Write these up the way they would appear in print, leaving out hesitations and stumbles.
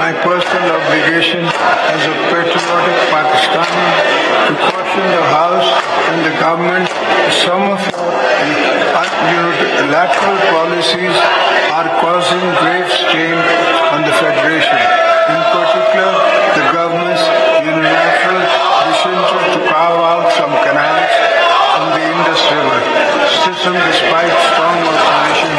My personal obligation as a patriotic Pakistani to caution the House and the government some of your lateral policies are causing grave strain on the Federation. In particular, the government's unilateral decision to carve out some canals from the Indus River system despite strong opposition.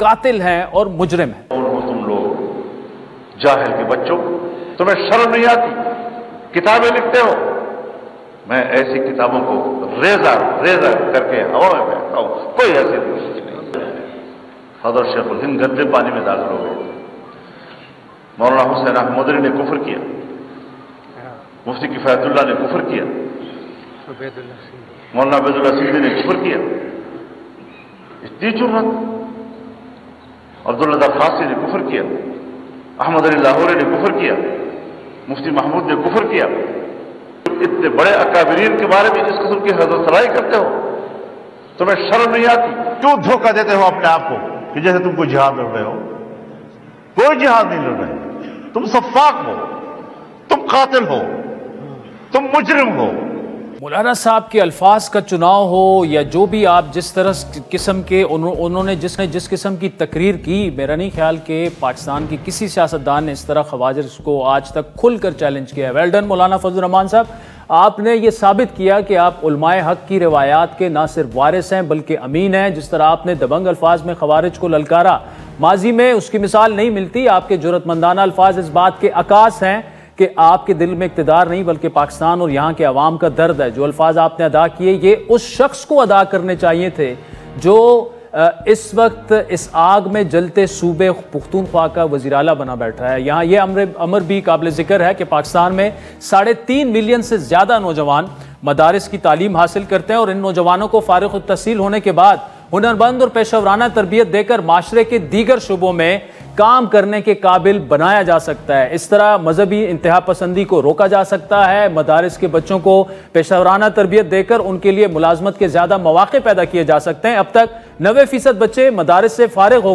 قاتل ہیں اور مجرم ہیں۔ اور تم لوگ جاہل کے بچوں، تمہیں شرم نہیں آتی؟ کتابیں لکھتے ہو، میں ایسی کتابوں کو ریزہ ریزہ کر کے ہوا میں پھینکتا ہوں، کوئی حیثیت نہیں۔ حضرت شیخ الہند گندے پانی میں داخل ہو گئے، مولانا حسین احمدری نے کفر کیا، مفتی کفایت اللہ نے کفر کیا، مولانا عبید اللہ سندھی نے کفر کیا، اتنی جرأت۔ عبداللہ فاسی نے کفر کیا، احمد علی لاہوری نے کفر کیا، مفتی محمود نے کفر کیا۔ اتنے بڑے اکابرین کے بارے میں جس قسم کی حضرت سرائی کرتے ہو، تمہیں شرم نہیں آتی؟ کیوں دھوکہ دیتے ہو اپنے آپ کو کہ جیسے تم کوئی جہاد لڑ رہے ہو؟ کوئی جہاد نہیں لڑ رہے، تم سفاک ہو، تم قاتل ہو، تم مجرم ہو۔ مولانا صاحب کے الفاظ کا چناؤ ہو یا جو بھی آپ جس طرح قسم کے انہوں نے جس قسم کی تقریر کی، میرا نہیں خیال کہ پاکستان کی کسی سیاستدان نے اس طرح خواجر کو آج تک کھل کر چیلنج کیا ہے۔ ویل ڈن مولانا فضل الرحمان صاحب، آپ نے یہ ثابت کیا کہ آپ علماء حق کی روایات کے نہ صرف وارث ہیں بلکہ امین ہیں۔ جس طرح آپ نے دبنگ الفاظ میں خوارج کو للکارا، ماضی میں اس کی مثال نہیں ملتی۔ آپ کے جرأت مندانہ الفاظ اس بات کے عکاس ہیں کہ آپ کے دل میں اقتدار نہیں بلکہ پاکستان اور یہاں کے عوام کا درد ہے۔ جو الفاظ آپ نے ادا کیے یہ اس شخص کو ادا کرنے چاہیے تھے جو اس وقت اس آگ میں جلتے صوبے پختونخوا کا وزیر اعلیٰ بنا بیٹھا ہے۔ یہاں یہ امر بھی قابل ذکر ہے کہ پاکستان میں 3.5 ملین سے زیادہ نوجوان مدارس کی تعلیم حاصل کرتے ہیں اور ان نوجوانوں کو فارغ التحصیل ہونے کے بعد ہنرمند اور پیشہ ورانہ تربیت دے کر معاشرے کے دیگر شعبوں میں کام کرنے کے قابل بنایا جا سکتا ہے۔ اس طرح مذہبی انتہا پسندی کو روکا جا سکتا ہے، مدارس کے بچوں کو پیشہ ورانہ تربیت دے کر ان کے لیے ملازمت کے زیادہ مواقع پیدا کیے جا سکتے ہیں۔ اب تک 90% بچے مدارس سے فارغ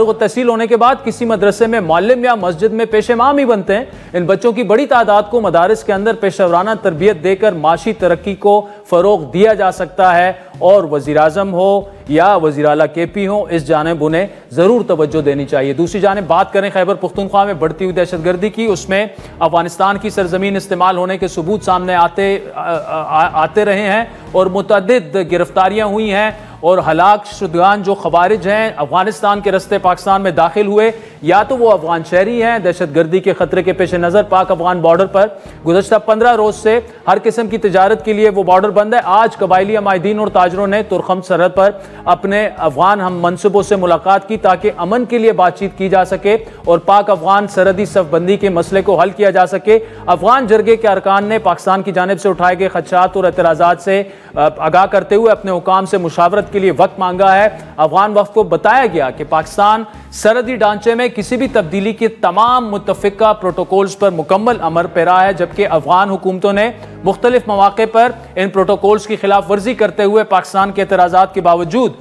التحصیل ہونے کے بعد کسی مدرسے میں معلم یا مسجد میں پیش امام ہی بنتے ہیں۔ ان بچوں کی بڑی تعداد کو مدارس کے اندر پیشہ ورانہ تربیت دے کر معاشی ترقی کو فروغ دیا جا سکتا ہے، اور وزیر اعظم ہو یا وزیر اعلیٰ کے پی ہوں اس جانب انہیں ضرور توجہ دینی چاہیے۔ دوسری جانب بات کریں خیبر پختونخوا میں بڑھتی ہوئی دہشت گردی کی، اس میں افغانستان کی سرزمین استعمال ہونے کے ثبوت سامنے آتے رہے ہیں اور متعدد گرفتاریاں ہوئی ہیں، اور ہلاک شدگان جو خوارج ہیں افغانستان کے رستے پاکستان میں داخل ہوئے، یا تو وہ افغان شہری ہیں دہشت گردی کے خطرے کے پیش نظر پاک افغان بارڈر پر گزشتہ 15 روز سے ہر قسم کی تجارت کے لیے وہ بارڈر بند ہے۔ آج قبائلی عمائدین اور تاجروں نے ترخم سرحد پر اپنے افغان ہم منصبوں سے ملاقات کی تاکہ امن کے لیے بات چیت کی جا سکے اور پاک افغان سرحدی صف بندی کے مسئلے کو حل کیا جا سکے۔ افغان جرگے کے ارکان نے پاکستان کی جانب سے اٹھائے گئے خدشات اور اعتراضات سے آگاہ کرتے ہوئے اپنے حکام سے مشاورت کے لیے وقت مانگا ہے۔ افغان وفد کو بتایا گیا کہ پاکستان سرحدی ڈھانچے میں کسی بھی تبدیلی کے تمام متفقہ پروٹوکولز پر مکمل عمل پیرا ہے، جبکہ افغان حکومتوں نے مختلف مواقع پر ان پروٹوکولز کی خلاف ورزی کرتے ہوئے پاکستان کے اعتراضات کے باوجود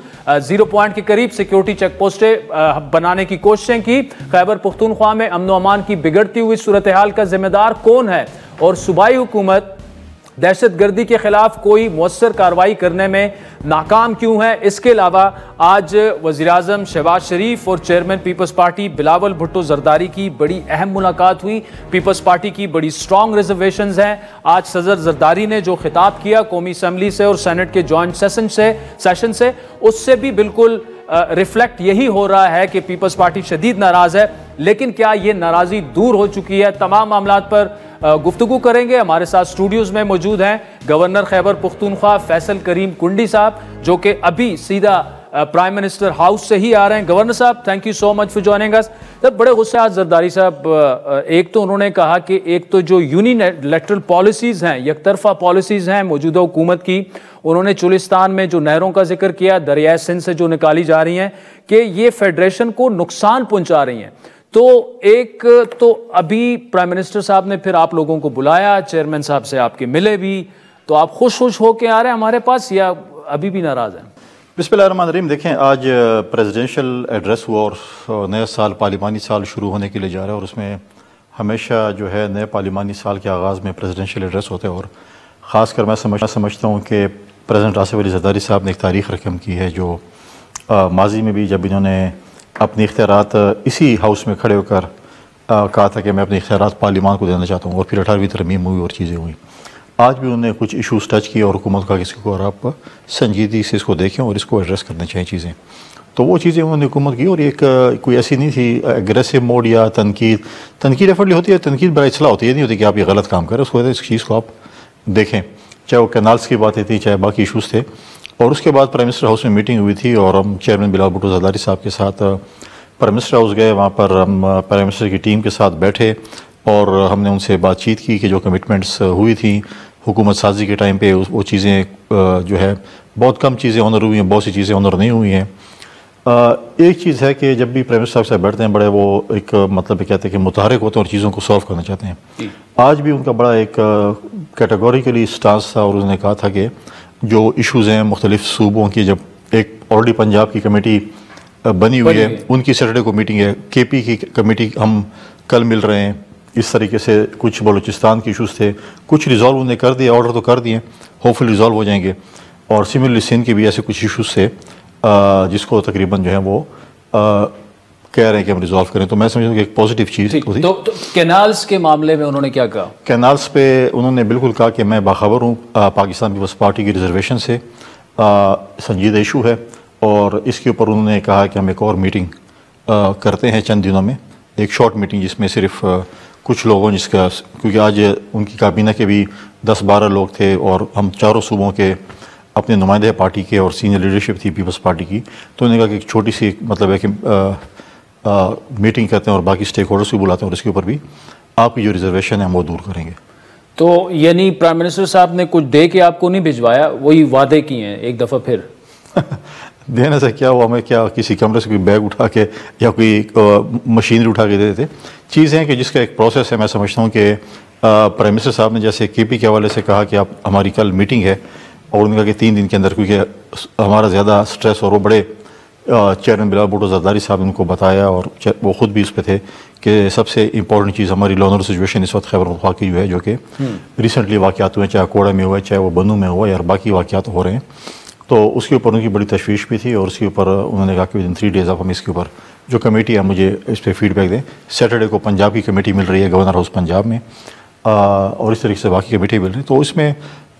0 پوائنٹ کے قریب سیکیورٹی چیک پوسٹیں بنانے کی کوششیں کی۔ خیبر پختونخوا میں امن و امان کی بگڑتی ہوئی صورتحال کا ذمہ دار کون ہے اور صوبائی حکومت دہشت گردی کے خلاف کوئی مؤثر کارروائی کرنے میں ناکام کیوں ہے؟ اس کے علاوہ آج وزیر اعظم شہباز شریف اور chairman peoples party Bilawal Bhutto Zardari کی بڑی اہم ملاقات ہوئی۔ پیپلز پارٹی کی بڑی سٹرونگ ریزرویشنز ہیں۔ آج صدر زرداری نے جو خطاب کیا قومی اسمبلی سے اور سینٹ کے جوائنٹ سیشن سے، اس سے بھی بالکل ریفلیکٹ یہی ہو رہا ہے کہ پیپلز پارٹی شدید ناراض ہے، لیکن کیا یہ ناراضی دور ہو چکی ہے؟ تمام معاملات پر گفتگو کریں گے۔ ہمارے ساتھ سٹوڈیوز میں موجود ہیں گورنر خیبر پختونخوا فیصل کریم کنڈی صاحب، جو کہ ابھی سیدھا پرائم منسٹر ہاؤس سے ہی آ رہے ہیں۔ گورنر صاحب thank you so much for joining اس۔ بڑے غصے آج زرداری صاحب، ایک تو انہوں نے کہا کہ ایک تو جو یونیلیٹرل پالیسیز ہیں، یک طرفہ پالیسیز ہیں موجودہ حکومت کی، انہوں نے چولستان میں جو نہروں کا ذکر کیا، دریائے سندھ سے جو نکالی جا رہی ہیں، کہ یہ فیڈریشن کو نقصان پہنچا رہی ہیں۔ تو ایک تو ابھی پرائم منسٹر صاحب نے پھر آپ لوگوں کو بلایا، چیئرمین صاحب سے آپ کے ملے بھی، تو آپ خوش ہو کے آ رہے ہیں ہمارے پاس یا ابھی بھی ناراض ہیں؟ بسم اللہ الرحمن الرحیم۔ دیکھیں، آج پریزیڈنشل ایڈریس ہوا اور نیا سال پارلیمانی سال شروع ہونے کے لیے جا رہا ہے، اور اس میں ہمیشہ جو ہے نئے پارلیمانی سال کے آغاز میں پریزیڈنشل ایڈریس ہوتے ہیں، اور خاص کر میں سمجھتا ہوں کہ پریزیڈنٹ آصف علی زرداری صاحب نے ایک تاریخ رقم کی ہے، جو ماضی میں بھی جب انہوں نے اپنی اختیارات اسی ہاؤس میں کھڑے ہو کر کہا تھا کہ میں اپنے اختیارات پارلیمان کو دینا چاہتا ہوں، اور پھر 18ویں ترمیم ہوئی اور چیزیں ہوئیں، آج بھی انہوں نے کچھ ایشوز ٹچ کیے اور حکومت کا کسی کو، اور آپ سنجیدگی سے اس کو دیکھیں اور اس کو ایڈریس کرنے چاہیے چیزیں۔ تو وہ چیزیں انہوں نے حکومت کی، اور ایک کوئی ایسی نہیں تھی ایگریسو موڈ یا تنقید ایفرٹلی ہوتی ہے، تنقید برائے اصلاح ہوتی ہے، یہ نہیں ہوتی کہ آپ یہ غلط کام کریں، اس کو اس چیز کو آپ دیکھیں، چاہے وہ کینالس کی باتیں تھی چاہے باقی ایشوز تھے. اور اس کے بعد پرائم منسٹر ہاؤس میں میٹنگ ہوئی تھی، اور ہم چیئرمین بلال بھٹو زرداری صاحب کے ساتھ پرائم منسٹر ہاؤس گئے، وہاں پر ہم پرائم منسٹر کی ٹیم کے ساتھ بیٹھے اور ہم نے ان سے بات چیت کی کہ جو کمٹمنٹس ہوئی تھیں حکومت سازی کے ٹائم پہ وہ چیزیں جو ہے بہت کم چیزیں آنر ہوئی ہیں، بہت سی چیزیں آنر نہیں ہوئی ہیں. ایک چیز ہے کہ جب بھی پرائم منسٹر صاحب سے بیٹھتے ہیں بڑے وہ ایک مطلب کہتے ہیں کہ متحرک ہوتے ہیں اور چیزوں کو سالو کرنا چاہتے ہیں. آج بھی ان کا بڑا ایک کیٹیگوریکلی سٹانس تھا، اور انہوں نے کہا تھا کہ جو ایشوز ہیں مختلف صوبوں کی، جب ایک آلریڈی پنجاب کی کمیٹی بنی ہوئی ہے، ان کی سیٹرڈے کو میٹنگ ہے، کے پی کی کمیٹی ہم کل مل رہے ہیں، اس طریقے سے کچھ بلوچستان کے ایشوز تھے، کچھ ریزالو انہوں نے کر دیا، آرڈر تو کر دیے، ہوپ فلی ریزالو ہو جائیں گے. اور سملرلی سندھ کے بھی ایسے کچھ ایشوز تھے جس کو تقریباً جو ہے وہ کہہ رہے ہیں کہ ہم ریزالو کریں. تو میں سمجھتا ہوں کہ ایک پازیٹیو چیز ہوتی. تو کینالس کے معاملے میں انہوں نے کیا کہا؟ کینالس پہ انہوں نے بالکل کہا کہ میں باخبر ہوں پاکستان پیپلز پارٹی کی ریزرویشن سے، سنجیدہ ایشو ہے، اور اس کے اوپر انہوں نے کہا کہ ہم ایک اور میٹنگ کرتے ہیں چند دنوں میں، ایک شارٹ میٹنگ جس میں صرف کچھ لوگوں جس کا، کیونکہ آج ان کی کابینہ کے بھی 10-12 لوگ تھے اور ہم چاروں صوبوں کے اپنے نمائندے پارٹی کے اور سینئر لیڈرشپ تھی پیپلز پارٹی کی. تو انہوں نے کہا کہ ایک چھوٹی سی مطلب ہے کہ میٹنگ کرتے ہیں اور باقی اسٹیک ہولڈرس بھی بلاتے ہیں، اور اس کے اوپر بھی آپ کی جو ریزرویشن ہے وہ دور کریں گے. تو یعنی پرائم منسٹر صاحب نے کچھ دے کے آپ کو نہیں بھجوایا، وہی وعدے کیے ہیں ایک دفعہ پھر؟ دینے سے کیا ہوا، ہمیں کیا کسی کمرے سے کوئی بیگ اٹھا کے یا کوئی مشینری اٹھا کے دے دیتے. چیزیں ہیں کہ جس کا ایک پروسیس ہے. میں سمجھتا ہوں کہ پرائم منسٹر صاحب نے جیسے کے پی کے حوالے سے کہا کہ آپ ہماری کل میٹنگ ہے، اور انہوں نے کہا کہ 3 دن کے اندر، کیونکہ ہمارا زیادہ سٹریس، اور وہ بڑے چیئرمین بلال بھٹو زرداری صاحب نے ان کو بتایا، اور وہ خود بھی اس پہ تھے کہ سب سے امپورٹنٹ چیز ہماری لا اینڈ آرڈر سچویشن اس وقت خیبر پختونخوا کی جو ہے، جو کہ ریسنٹلی واقعات ہوئے، چاہے کوڑا میں ہوا ہے، چاہے وہ بنو میں ہوا ہے، یا باقی واقعات ہو رہے ہیں. تو اس کے اوپر ان کی بڑی تشویش بھی تھی، اور اس کے اوپر انہوں نے کہا کہ ودن 3 days آپ ہم اس کے اوپر جو کمیٹی ہے مجھے اس پہ فیڈ بیک دیں. سیٹرڈے کو پنجاب کی کمیٹی مل رہی ہے گورنر ہاؤس پنجاب میں، اور اس طریقے سے باقی کمیٹی مل رہی ہے. تو اس میں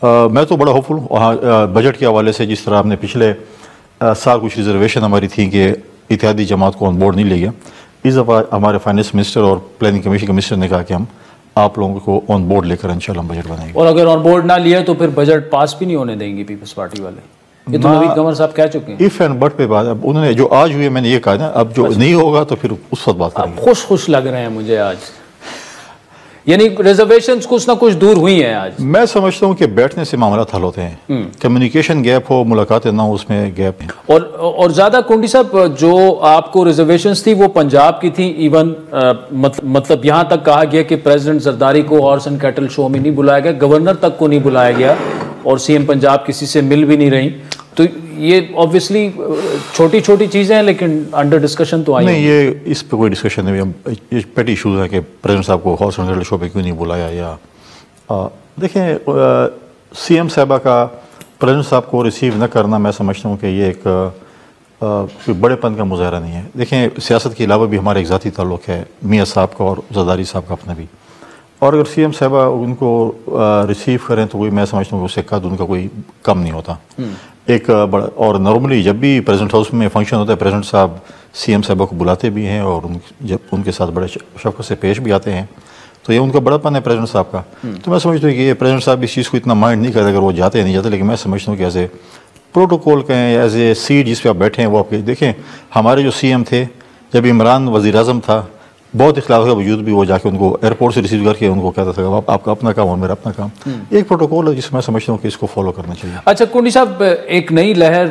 میں تو بڑا ہوپ فل ہوں. وہاں بجٹ کے حوالے سے جس طرح ہم نے پچھلے سال کچھ ریزرویشن ہماری تھیں کہ اتحادی جماعت کو آن بورڈ نہیں لے گیا، اس دفعہ ہمارے فائنانس منسٹر اور پلاننگ کمیشن کے منسٹر نے کہا کہ ہم آپ لوگوں کو آن بورڈ لے کر انشاءاللہ ہم بجٹ بنائیں گے. اور اگر آن بورڈ نہ لیا تو پھر بجٹ پاس بھی نہیں ہونے دیں گے پیپلز پارٹی والے، یہ تو نوید قمر صاحب کہہ چکے ہیں. ایف اینڈ بٹ پہ بات، اب انہوں نے جو آج ہوئی ہے میں نے یہ کہا نا، اب جو نہیں ہوگا تو پھر اس وقت بات کریں گے. خوش لگ رہے ہیں مجھے آج، یعنی ریزرویشنز کچھ نہ کچھ دور ہوئی ہیں آج. میں سمجھتا ہوں کہ بیٹھنے سے معاملات حل ہوتے ہیں، کمیونیکیشن گیپ ہو، ملاقاتیں نہ ہو، اس میں گیپ ہے. اور زیادہ کنڈی صاحب جو آپ کو ریزرویشنز تھی وہ پنجاب کی تھی، ایون مطلب یہاں تک کہا گیا کہ پریزیڈنٹ زرداری کو ہارس اینڈ کیٹل شو میں نہیں بلایا گیا، گورنر تک کو نہیں بلایا گیا، اور سی ایم پنجاب کسی سے مل بھی نہیں رہی. تو یہ آبویسلی چھوٹی چھوٹی چیزیں ہیں لیکن انڈر ڈسکشن تو آئی نہیں. یہ اس پہ کوئی ڈسکشن نہیں. یہ پیٹی ایشوز ہیں کہ پریزیڈنٹ صاحب کو ہاؤس اینڈ کیٹل شو پہ کیوں نہیں بلایا. یا دیکھیں سی ایم صاحبہ کا پریزیڈنٹ صاحب کو ریسیو نہ کرنا، میں سمجھتا ہوں کہ یہ ایک کوئی بڑے پن کا مظاہرہ نہیں ہے. دیکھیں سیاست کے علاوہ بھی ہمارا ایک ذاتی تعلق ہے میاں صاحب کا اور زرداری صاحب کا اپنا بھی، اور اگر سی ایم صاحبہ ان کو ریسیو کریں تو کوئی میں سمجھتا ہوں کہ اس سے قد ان کا کوئی کم نہیں ہوتا. ایک بڑا، اور نارملی جب بھی پریزیڈنٹ ہاؤس میں فنکشن ہوتا ہے پریزیڈنٹ صاحب سی ایم صاحبہ کو بلاتے بھی ہیں، اور جب ان کے ساتھ بڑے شفقت سے پیش بھی آتے ہیں، تو یہ ان کا بڑا پن ہے پریزیڈنٹ صاحب کا. تو میں سمجھتا ہوں کہ یہ پریزیڈنٹ صاحب اس چیز کو اتنا مائنڈ نہیں کرتے اگر وہ جاتے نہیں جاتے، لیکن میں سمجھتا ہوں کہ ایز اے پروٹوکول کہیں، ایز اے سیٹ جس پہ آپ بیٹھے ہیں وہ آپ کے دیکھیں. ہمارے جو سی ایم تھے جب عمران وزیر اعظم تھا، بہت اختلاف کے باوجود بھی وہ جا کے ان کو ایئرپورٹ سے ریسیو کر کے ان کو کہتا تھا آپ کا اپنا کام اور میرا اپنا کام. ایک پروٹوکول ہے جس میں سمجھتا ہوں کہ اس کو فالو کرنا چاہیے. اچھا کنڈی صاحب، ایک نئی لہر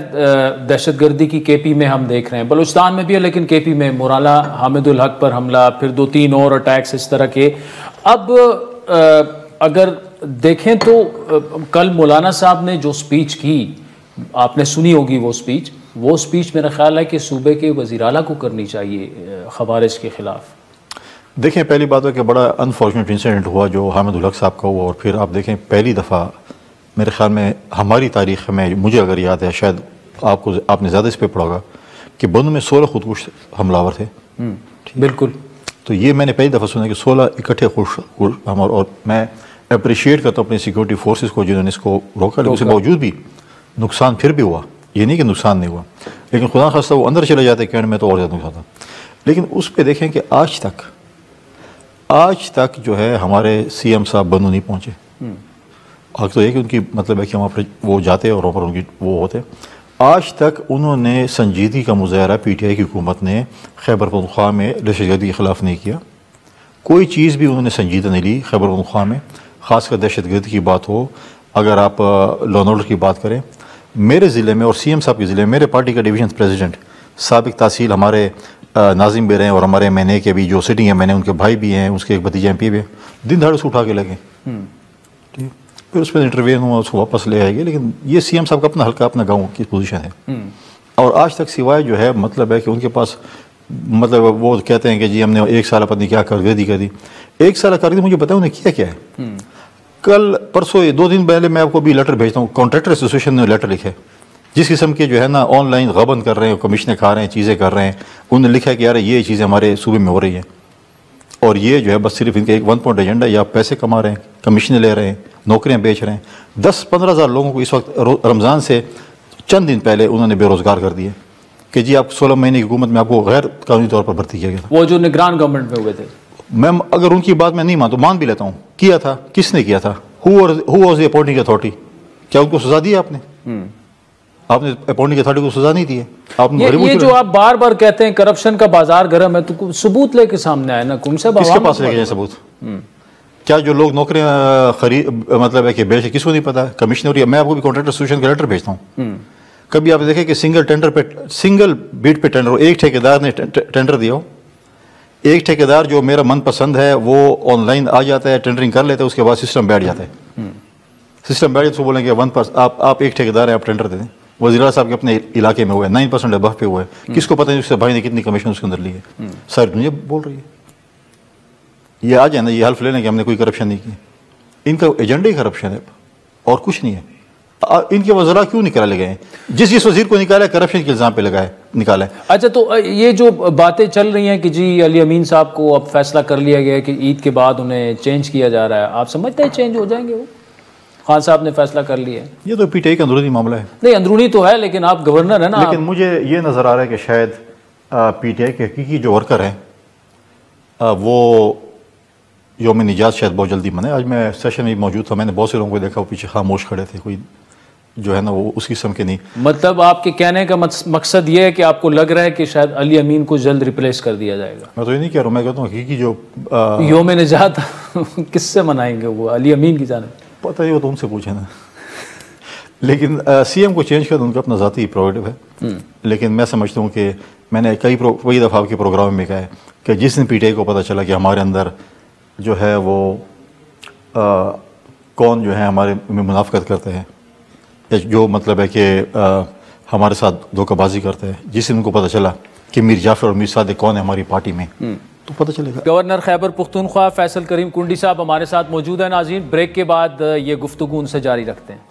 دہشت گردی کی کے پی میں ہم دیکھ رہے ہیں، بلوچستان میں بھی ہے لیکن کے پی میں مولانا حامد الحق پر حملہ، پھر 2-3 اور اٹیکس اس طرح کے. اب اگر دیکھیں تو کل مولانا صاحب نے جو سپیچ کی، آپ نے سنی ہوگی وہ سپیچ میرا خیال ہے کہ صوبے کے وزیر اعلیٰ کو کرنی چاہیے خوارج کے خلاف. دیکھیں پہلی بات ہے کہ بڑا انفارچونیٹ انسیڈنٹ ہوا جو حامد الحق صاحب کا ہوا، اور پھر آپ دیکھیں پہلی دفعہ میرے خیال میں ہماری تاریخ میں، مجھے اگر یاد ہے، شاید آپ نے زیادہ اس پہ پڑھا ہوگا کہ بنو میں 16 خودکش حملہ آور تھے. بالکل. تو یہ میں نے پہلی دفعہ سنا کہ 16 اکٹھے اور میں اپریشیٹ کرتا ہوں اپنی سیکورٹی فورسز کو جنہوں نے اس کو روکا، لیکن اس کے باوجود بھی نقصان پھر بھی ہوا. یہ نہیں کہ نقصان نہیں ہوا، لیکن خدا خواستہ وہ اندر چلے جاتے کینٹ میں تو اور زیادہ نقصان تھا. لیکن اس پہ دیکھیں کہ آج تک جو ہے ہمارے سی ایم صاحب بنو نہیں پہنچے. حق تو یہ کہ ان کی مطلب ہے کہ وہاں پر وہ جاتے اور وہاں پر ان کی وہ ہوتے. آج تک انہوں نے سنجیدگی کا مظاہرہ پی ٹی آئی کی حکومت نے خیبر پختونخوا میں دہشت گردی کے خلاف نہیں کیا. کوئی چیز بھی انہوں نے سنجیدہ نہیں لی خیبر پختونخوا میں، خاص کر دہشت گردی کی بات ہو. اگر آپ لا اینڈ آرڈر کی بات کریں، میرے ضلع میں اور سی ایم صاحب کے ضلع میں میرے پارٹی کا ڈویژن پریزیڈنٹ سابق تحصیل ہمارے ناظم بھی رہے ہیں، اور ہمارے ایم این اے کے بھی جو سٹنگ ایم این اے ان کے بھائی بھی ہیں، اس کے ایک بھتیجے ایم پی بھی ہیں، دن دھاڑے سے اٹھا کے لگے. ٹھیک، پھر اس پہ انٹروین ہوا، اس کو واپس لے آئے گی. لیکن یہ سی ایم صاحب کا اپنا حلقہ اپنا گاؤں کی پوزیشن ہے. اور آج تک سوائے جو ہے مطلب ہے کہ ان کے پاس مطلب وہ کہتے ہیں کہ جی ہم نے 1 سال پتہ نہیں کیا کارکردگی کر دی. 1 سال کارکردگی مجھے بتاؤ انہیں کیا ہے. کل پرسوں 2 دن پہلے میں آپ کو بھی لیٹر بھیجتا ہوں، کانٹریکٹر ایسوسیشن نے لیٹر لکھے جس قسم کے جو ہے نا آن لائن غبن کر رہے ہیں، کمیشنیں کھا رہے ہیں، چیزیں کر رہے ہیں. انہوں نے لکھا ہے کہ یار یہ چیزیں ہمارے صوبے میں ہو رہی ہیں، اور یہ جو ہے بس صرف ان کا ایک 1 پوائنٹ ایجنڈا، یا پیسے کما رہے ہیں، کمیشنیں لے رہے ہیں، نوکریاں بیچ رہے ہیں. 10-15 ہزار لوگوں کو اس وقت رمضان سے چند دن پہلے انہوں نے بے روزگار کر دیے کہ جی آپ 16 مہینے کی حکومت میں آپ کو غیر قانونی طور پر بھرتی کیا گیا تھا. وہ جو نگران گورنمنٹ میں ہوئے تھے، میں اگر ان کی بات میں نہیں مانتا، مان بھی لیتا ہوں کیا تھا. کس نے کیا تھا؟ Who was the appointing authority? کیا ان کو سزا دی آپ نے؟ آپ نے اپوائنٹنگ اتھارٹی کو سزا نہیں دی ہے. آپ یہ جو آپ بار بار کہتے ہیں کرپشن کا بازار گرم ہے، تو ثبوت لے کے سامنے آئے نا. کون سے کس کے پاس لے کے جائیں ثبوت؟ کیا جو لوگ نوکریاں خرید مطلب ہے کہ بیچے کس کو نہیں پتا؟ کمشنر. میں آپ کو بھی کانٹریکٹر ایسوسیشن کا لیٹر بھیجتا ہوں. کبھی آپ دیکھیں کہ سنگل بیٹ پہ ٹینڈر ہو، ایک ٹھیکیدار نے ٹینڈر دیا ہو، ایک ٹھیکیدار جو میرا من پسند ہے وہ آن لائن آ جاتا ہے، ٹینڈرنگ کر لیتا ہے، اس کے بعد سسٹم بیٹھ جاتا ہے. سسٹم بیٹھ جاتا ہے تو بولیں کہ آپ ایک ٹھیکیدار ہیں، آپ ٹینڈر دے دیں. وزیر اعلیٰ صاحب کے اپنے علاقے میں ہوا ہے، 9% ابو پہ ہوا ہے. کس کو پتہ نہیں اس سے بھائی نے کتنی کمیشن اس کے اندر لی ہے. ساری دنیا بول رہی ہے. یہ آ جائے نا، یہ حلف لے لیں کہ ہم نے کوئی کرپشن نہیں کی. ان کا ایجنڈا ہی کرپشن ہے اور کچھ نہیں ہے. ان کے وزراء کیوں نکالے گئے ہیں؟ جس وزیر کو نکالا کرپشن کے الزام پہ نکالا ہے. اچھا، تو یہ جو باتیں چل رہی ہیں کہ جی علی امین صاحب کو اب فیصلہ کر لیا گیا کہ عید کے بعد انہیں چینج کیا جا رہا ہے، آپ سمجھتے ہیں چینج ہو جائیں گے؟ وہ خان صاحب نے فیصلہ کر لیا ہے. یہ تو پی ٹی آئی کا اندرونی معاملہ ہے. نہیں، اندرونی تو ہے، لیکن آپ گورنر ہیں نا. لیکن مجھے یہ نظر آ رہا ہے کہ شاید پی ٹی آئی کے حقیقی جو ورکر ہیں وہ یوم نجات شاید بہت جلدی منائے. آج میں سیشن میں موجود تھا، میں نے بہت سے لوگوں کو دیکھا وہ پیچھے خاموش کھڑے تھے، کوئی جو ہے نا وہ اس قسم کے نہیں. مطلب آپ کے کہنے کا مقصد یہ ہے کہ آپ کو لگ رہا ہے کہ شاید علی امین کو جلد ریپلیس کر دیا جائے گا؟ میں تو یہ نہیں کہہ رہا ہوں، میں کہتا ہوں حقیقی جو یوم نجات کس سے منائیں گے؟ وہ علی امین کی جانب؟ پتہ نہیں، وہ تو ان سے پوچھیں نا. لیکن سی ایم کو چینج کرنا ان کا اپنا ذاتی پروگیٹو ہے. لیکن میں سمجھتا ہوں کہ میں نے کئی دفعہ آپ کے پروگرام میں کہا ہے کہ جس دن پی ٹی آئی کو پتہ چلا کہ ہمارے اندر جو ہے وہ کون جو ہے ہمارے میں منافقت کرتے ہیں، جو مطلب ہے کہ ہمارے ساتھ دھوکہ بازی کرتے ہیں، جس دن ان کو پتہ چلا کہ میر جعفر اور میر صادق کون ہے ہماری پارٹی میں، تو پتہ چلے گا. گورنر خیبر پختونخوا فیصل کریم کنڈی صاحب ہمارے ساتھ موجود ہیں. ناظرین، بریک کے بعد یہ گفتگو ان سے جاری رکھتے ہیں.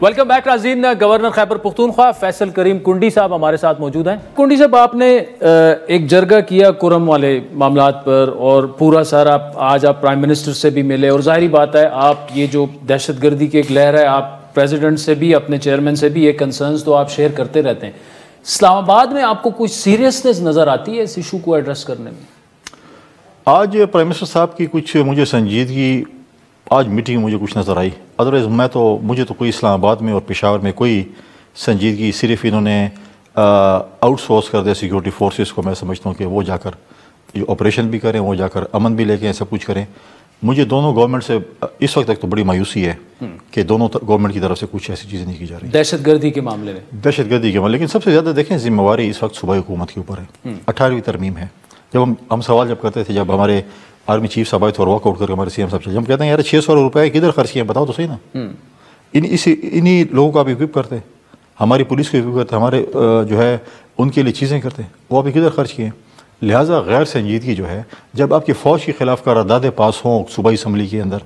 ویلکم بیک ناظرین. گورنر خیبر پختونخوا فیصل کریم کنڈی صاحب ہمارے ساتھ موجود ہیں. کنڈی صاحب، آپ نے ایک جرگہ کیا کرم والے معاملات پر، اور پورا سارا آج آپ پرائم منسٹر سے بھی ملے، اور ظاہری بات ہے آپ یہ جو دہشت گردی کی ایک لہر ہے، آپ پریزیڈنٹ سے بھی اپنے چیئرمین سے بھی یہ کنسرنز تو آپ شیئر کرتے رہتے ہیں. اسلام آباد میں آپ کو کوئی سیریسنس نظر آتی ہے اس ایشو کو ایڈریس کرنے میں؟ آج پرائم منسٹر صاحب کی کچھ مجھے سنجیدگی آج میٹنگ مجھے کچھ نظر آئی. ادروائز مجھے تو کوئی اسلام آباد میں اور پشاور میں کوئی سنجیدگی، صرف انہوں نے آؤٹ سورس کر دیا سیکیورٹی فورسز کو. میں سمجھتا ہوں کہ وہ جا کر آپریشن بھی کریں، وہ جا کر امن بھی لے کے سب کچھ کریں. مجھے دونوں گورنمنٹ سے اس وقت تک تو بڑی مایوسی ہے کہ دونوں گورنمنٹ کی طرف سے کچھ ایسی چیزیں نہیں کی جا رہی دہشت گردی کے معاملے میں. دہشت گردی کے معاملے، لیکن سب سے زیادہ دیکھیں ذمہ داری اس وقت صوبائی حکومت کے اوپر ہے. 18ویں ترمیم ہے. جب ہم سوال کرتے تھے، جب ہمارے آرمی چیف صاحب آئے تھے اور واک آؤٹ کر کے ہمارے سی ایم صاحب سے، ہم کہتے ہیں یار 600 روپے کدھر خرچ کیے، بتاؤ تو صحیح نا. انہی لوگوں کو آپ اکوپ کرتے ہیں، ہماری پولیس کو اکوپ کرتے ہیں، ہمارے جو ہے ان کے لیے چیزیں کرتے ہیں، وہ آپ کدھر خرچ کیے. لہٰذا غیر سنجیدگی جو ہے، جب آپ کی فوج کے خلاف قراردادیں پاس ہوں صوبائی اسمبلی کے اندر،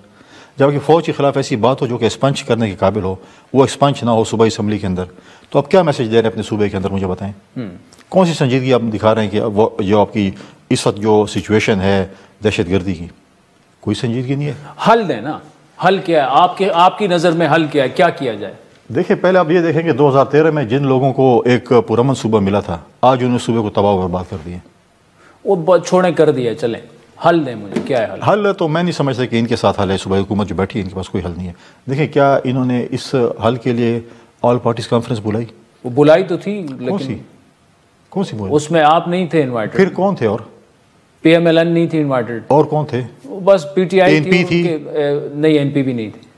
جب آپ کی فوج کے خلاف ایسی بات ہو جو کہ ایکسپنج کرنے کے قابل ہو، وہ ایکسپنج نہ ہو صوبائی اسمبلی کے اندر، تو آپ کیا میسج دے رہے ہیں اپنے صوبے کے اندر؟ مجھے بتائیں کون سی سنجیدگی آپ دکھا رہے ہیں کہ وہ جو آپ کی اس وقت جو سچویشن ہے دہشت گردی کی، کوئی سنجیدگی نہیں ہے. حل دیں نا، حل کیا ہے آپ کی نظر میں؟ حل کیا ہے، کیا کیا جائے؟ دیکھیں پہلے آپ یہ دیکھیں کہ 2013 میں جن لوگوں کو ایک پرامن صوبہ ملا تھا آج انہوں نے صوبے کو تباہ و برباد کر دیا. وہ چھوڑیں کر دیا. چلیں حل دیں مجھے، کیا ہے حل؟ حل تو میں نہیں سمجھتا کہ ان کے ساتھ حل ہے. صوبائی حکومت جو بیٹھی ہے ان کے پاس کوئی حل نہیں ہے. دیکھیں کیا انہوں نے اس حل کے لیے آل پارٹیز کانفرنس بلائی؟ وہ بلائی تو تھی لیکن کون سی بلائی؟ اس میں آپ نہیں تھے انوائٹڈ. پھر کون تھے؟ اور پی ایم ایل این نہیں تھی انوائٹڈ. اور کون تھے؟ بس پی ٹی آئی تھی. نہیں این پی بھی نہیں تھی.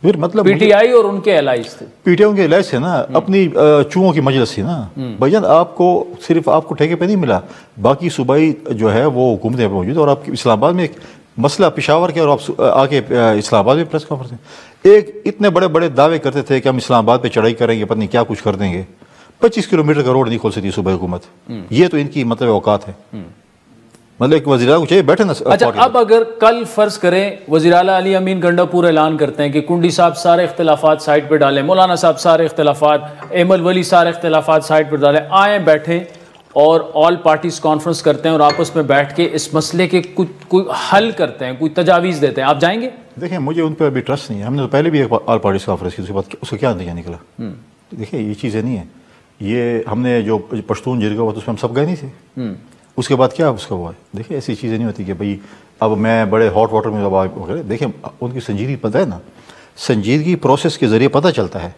پھر مطلب پی ٹی آئی اور ان کے الائز تھے. پی ٹی آئی کے الائز تھے نا، اپنی چوہوں کی مجلس تھی نا بھائی جان. آپ کو صرف آپ کو ٹھیکے پہ نہیں ملا، باقی صوبائی جو ہے وہ حکومتیں موجود. اور آپ اسلام آباد میں ایک مسئلہ پشاور کے اور آپ آ کے اسلام آباد میں پریس کانفرنس میں ایک اتنے بڑے بڑے دعوے کرتے تھے کہ ہم اسلام آباد پہ چڑھائی کریں گے، پتہ نہیں کیا کچھ کر دیں گے. 25 کلومیٹر کا روڈ نہیں کھول سکتی صوبائی حکومت. یہ تو ان کی مطلب اوقات ہے. مطلب ایک وزیر اعلیٰ کو چاہیے بیٹھے نا. اچھا اب اگر کل فرض کریں وزیر اعلیٰ علی امین گنڈا پور اعلان کرتے ہیں کہ کنڈی صاحب سارے اختلافات سائٹ پہ ڈالیں، مولانا صاحب سارے اختلافات، ایمل ولی سارے اختلافات سائٹ پہ ڈالیں، آئیں بیٹھیں اور آل پارٹیز کانفرنس کرتے ہیں اور آپس میں بیٹھ کے اس مسئلے کے کوئی حل کرتے ہیں، کوئی تجاویز دیتے ہیں، آپ جائیں گے؟ دیکھیں مجھے ان پہ ابھی ٹرسٹ نہیں ہے. ہم نے تو پہلے بھی ایک آل پارٹیز کانفرنس کی، اس کا کیا نتیجہ نکلا؟ دیکھیں یہ چیزیں نہیں ہیں. یہ ہم نے جو پشتون جرگہ ہوا تو اس میں ہم سب گئے نہیں تھے. اس کے بعد کیا اس کا ہوا ہے؟ دیکھیں ایسی چیزیں نہیں ہوتی کہ بھئی اب میں بڑے ہاٹ واٹر میں. دیکھیں ان کی سنجیدگی پتہ ہے نا، سنجیدگی پروسیس کے ذریعے پتہ چلتا ہے.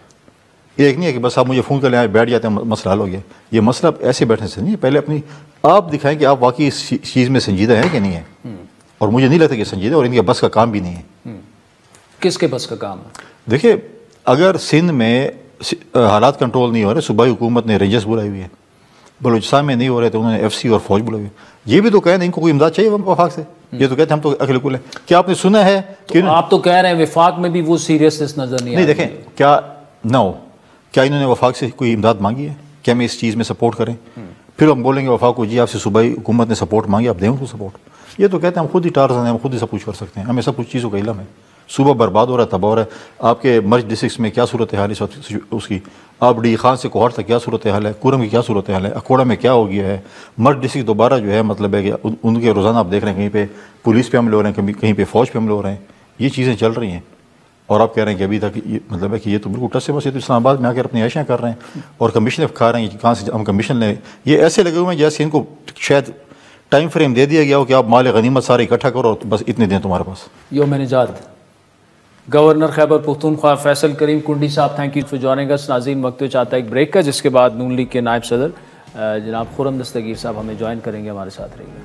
ایک نہیں ہے کہ بس آپ مجھے فون کر لیں بیٹھ جاتے ہیں مسئلہ حل ہو گیا. یہ مسئلہ ایسے بیٹھنے سے نہیں ہے. پہلے اپنی آپ دکھائیں کہ آپ واقعی اس چیز میں سنجیدہ ہیں کہ نہیں ہیں. اور مجھے نہیں لگتا کہ سنجیدہ، اور ان کے بس کا کام بھی نہیں ہے. کس کے بس کا کام ہے؟ دیکھیں اگر سندھ میں حالات کنٹرول نہیں ہو رہے، صوبائی حکومت نے رینجرز بلائی ہوئی ہے، بلوچستان میں نہیں ہو رہے تو انہوں نے ایف سی اور فوج بلائی ہوئی. یہ بھی تو کہیں ان کو کوئی امداد چاہیے وفاق سے. یہ تو کہتے ہیں ہم تو اکیلے کل ہیں. کیا آپ نے سنا ہے کہ آپ تو کہہ رہے ہیں وفاق میں بھی وہ سیریسنس نظر نہیں؟ دیکھیں کیا نہ ہو، کیا انہوں نے وفاق سے کوئی امداد مانگی ہے کہ ہمیں اس چیز میں سپورٹ کریں؟ پھر ہم بولیں گے وفاق کو جی آپ سے صوبائی حکومت نے سپورٹ مانگی، آپ دیں ان کو سپورٹ. یہ تو کہتے ہیں ہم خود ہی ٹارزن ہیں، ہم خود ہی سب کچھ کر سکتے ہیں، ہمیں سب کچھ چیزوں کا علم ہے. صوبہ برباد ہو رہا ہے، تباہ ہو رہا ہے. آپ کے مرج ڈسٹرکٹس میں کیا صورتحال ہے اس کی؟ آپ ڈی خان سے کوہاٹ تک کیا صورتحال ہے؟ کورم کی کیا صورتحال ہے؟ اکوڑا میں کیا ہو گیا ہے؟ مرج ڈسٹرکٹ دوبارہ جو ہے مطلب ہے کہ ان کے روزانہ آپ دیکھ رہے ہیں کہیں پہ پولیس پہ حملے ہو رہے ہیں، کہیں پہ فوج پہ حملے ہو رہے ہیں. یہ چیزیں چل رہی ہیں اور آپ کہہ رہے ہیں کہ ابھی تک یہ مطلب ہے کہ یہ تو بالکل ٹس سے بس، یہ تو اسلام آباد میں آ کر اپنی عائشیں کر رہے ہیں اور کمیشن کھا رہے ہیں. کہاں سے ہم کمیشن لیں؟ یہ ایسے لگے ہوئے ہیں جیسے ان کو شاید ٹائم فریم دے دیا گیا ہو کہ آپ مال غنیمت سارے اکٹھا کرو اور بس اتنے دن تمہارے پاس. یوم نجات گورنر خیبر پختونخوا فیصل کریم کنڈی صاحب، تھینک یو فار جوائننگ اس. ناظرین وقت چاہتا ہے ایک بریک کا، جس کے بعد نون لیگ کے نائب صدر جناب خرم دستگیر صاحب ہمیں جوائن کریں گے. ہمارے ساتھ رہیے گا.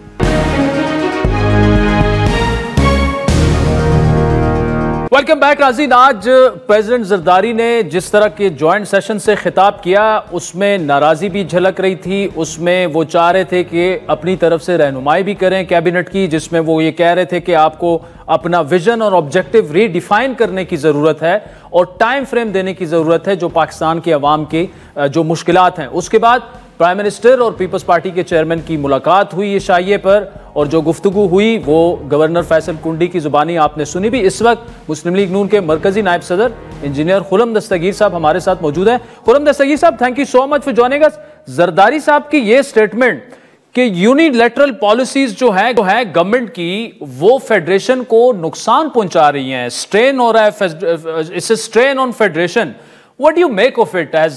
ویلکم بیک ناظرین. آج پریزیڈنٹ زرداری نے جس طرح کے جوائنٹ سیشن سے خطاب کیا اس میں ناراضی بھی جھلک رہی تھی. اس میں وہ چاہ رہے تھے کہ اپنی طرف سے رہنمائی بھی کریں کیبنٹ کی، جس میں وہ یہ کہہ رہے تھے کہ آپ کو اپنا ویژن اور آبجیکٹو ری ڈیفائن کرنے کی ضرورت ہے اور ٹائم فریم دینے کی ضرورت ہے جو پاکستان کے عوام کی جو مشکلات ہیں. اس کے بعد پرائم منسٹر اور پیپلز پارٹی کے چیئرمین کی ملاقات ہوئی یہ شائعے پر، اور جو گفتگو ہوئی وہ گورنر فیصل کنڈی کی زبانی آپ نے سنی بھی. اس وقت مسلم لیگ نون کے مرکزی نائب صدر انجینئر خرم دستگیر صاحب ہمارے ساتھ موجود ہیں. خرم دستگیر صاحب، thank you so much for joining اس. زرداری صاحب کی یہ سٹیٹمنٹ کہ یونیلیٹرل پالیسیز جو ہے گورنمنٹ کی وہ فیڈریشن کو نقصان پہنچا رہی ہیں، سٹرین ہو رہا ہے، اس strain on federation. What do you make of it as